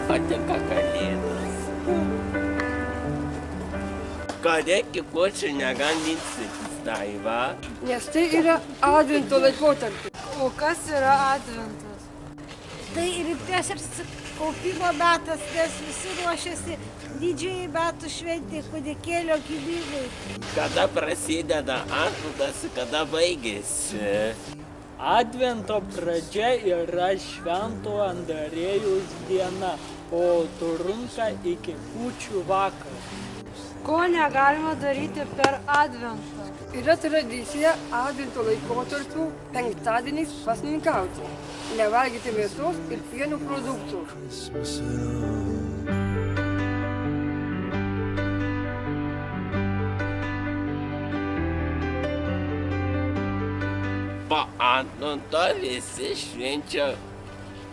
patinka kalėdos. Kodėlgi kūčių negandinsit, Daiva? Nes tai yra advento laikotarpis. O kas yra adventas? Tai rimties apsikaupimo metas, nes visi ruošiasi didžiai metų šventė kūdikėlio gimimui. Kada prasideda adventas, kada baigėsi? Advento pradžia yra Švento Andriejaus diena, o trunka iki kūčių vakaro. Ko negalima daryti per adventą? Yra tradicija advento laikotarpiu penktadieniais pasninkauti. Nevalgyti mėsos ir pieno produktų. Po advento visi švenčia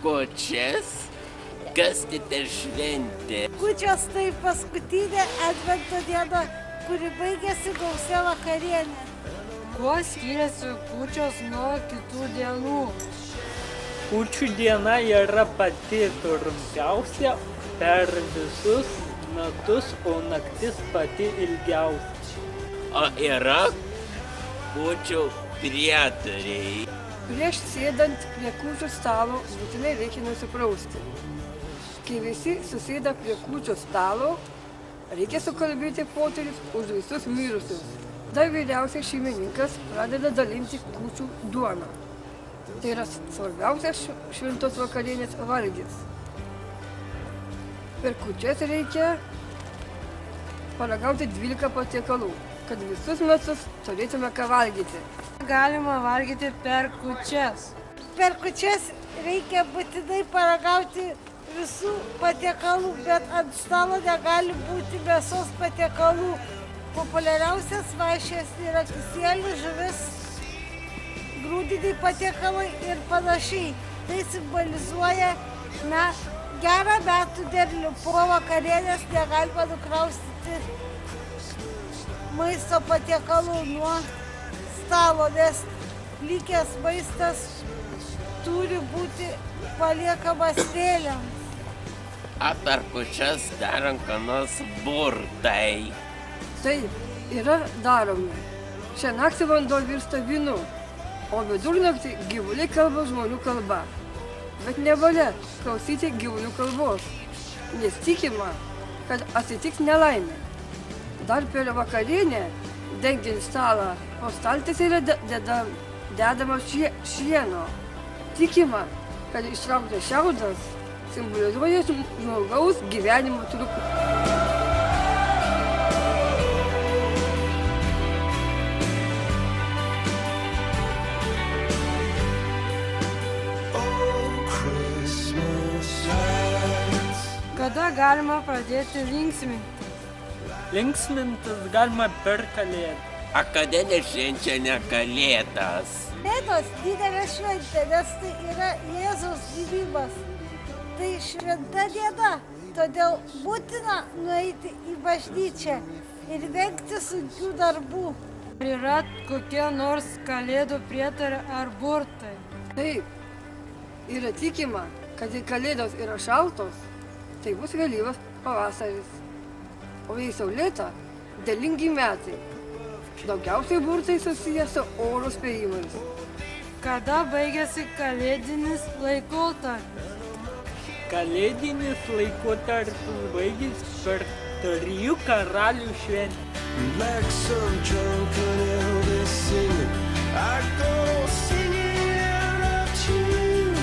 kūčias. Kas tai per šventė? Kūčios tai paskutinė advento diena, kuri baigėsi gausia vakarienė. Kuo skiriasi kūčios nuo kitų dienų? Kūčių diena yra pati trumpiausia per visus metus, o naktis pati ilgiausia. O yra kūčių prietariai. Prieš sėdant prie kūčių stalo būtinai reikia nusiprausti. Kai visi susėda prie kūčių stalo, reikia sukalbėti poterius už visus mirusius. Dar vyriausias šeimininkas pradeda dalinti kūčių duoną. Tai yra svarbiausias šventos vakarienės valgis. Per kūčias reikia paragauti 12 patiekalų, kad visus metus turėtume ką valgyti. Galima valgyti per kūčias. Per kūčias reikia būtinai paragauti visų patiekalų, bet ant stalo negali būti mėsos patiekalų. Populiariausias vaišės yra kisielius, žuvis, grūdiniai patiekalai ir panašiai. Tai simbolizuoja gerą metų derlių. Po vakarienės negalima nukraustyti maisto patiekalų nuo stalo, nes likęs maistas turi būti paliekamas vėliams. Per kūčias darom ką nors burtai. Taip, yra daromi. Šią naktį vanduo virsta vynu, o vidurnaktį gyvuliai kalba žmonių kalba. Bet nevalia klausyti gyvulių kalbos, nes tikima, kad atsitiks nelaimė. Dar per vakarienę, dengiant stalą, po staltiesė yra dedama šieno. Tikima, kad ištrauktas šiaudas simbolizuoja žmogaus gyvenimo trukmę. Kada galima pradėti linksminti? Linksmintis galima per kalėdą. Kada nešvenčia ne kalėdas? Kalėdos didelė šventė, nes tai yra Jėzaus gimimas. Tai šventa diena, todėl būtina nueiti į bažnyčią ir vengti sunkių darbų. Ar yra kokie nors kalėdų prietarai ar burtai? Taip, yra tikima, kad jei kalėdos yra šaltos, tai bus vėlyvas pavasaris. O jei saulėta, derlingi metai. Daugiausiai burtai susiję su oro spėjimais. Kada baigėsi kalėdinis laikotarpis? Kalėdinis laikotarpis baigėsi per 3 karalių šventę. Like some drunken Elvis singing, I go singing out of tune,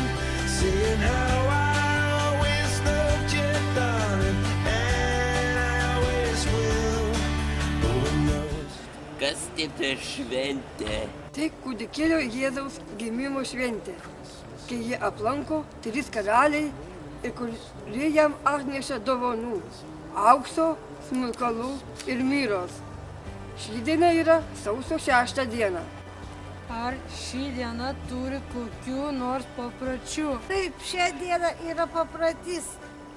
singing how I always loved you, darling, and I always will. Oh, no. Kas tai per šventė? Tai kūdikėlio Jėzaus gimimo šventė, kai jie aplanko 3 karaliai ir kurie jam atneša dovanų – aukso, smilkalų ir myros. Ši diena yra sausio 6 diena. Ar ši diena turi kokių nors papročių? Taip, šią dieną yra paprotys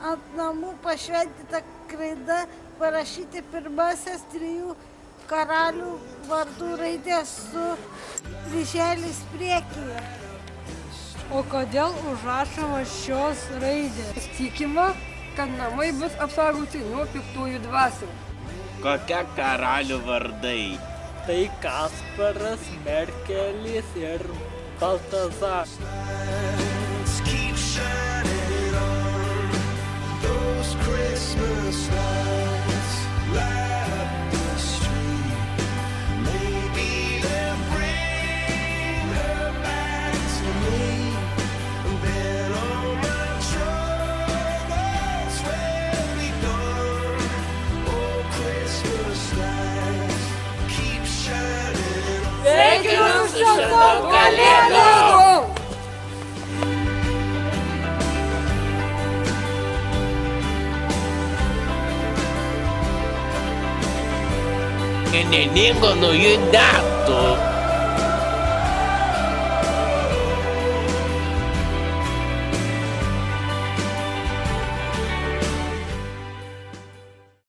ant namų pašventinta kreida parašyti pirmasias 3 karalių vardų raidės su kryželiais priekyje. O kodėl užrašoma šios raidės? Tikima, kad namai bus apsaugoti nuo piktųjų dvasių. Kokia karalių vardai? Tai Kasparas, Merkelis ir Baltazar. Lights keep shining on. Those Christmas lights light up the street. Maybe they'll bring her back to me. And then all my troubles will be gone. Oh, Christmas lights keep shining on. Sveikinu su šventom Kalėdom! Laimingų naujų metų!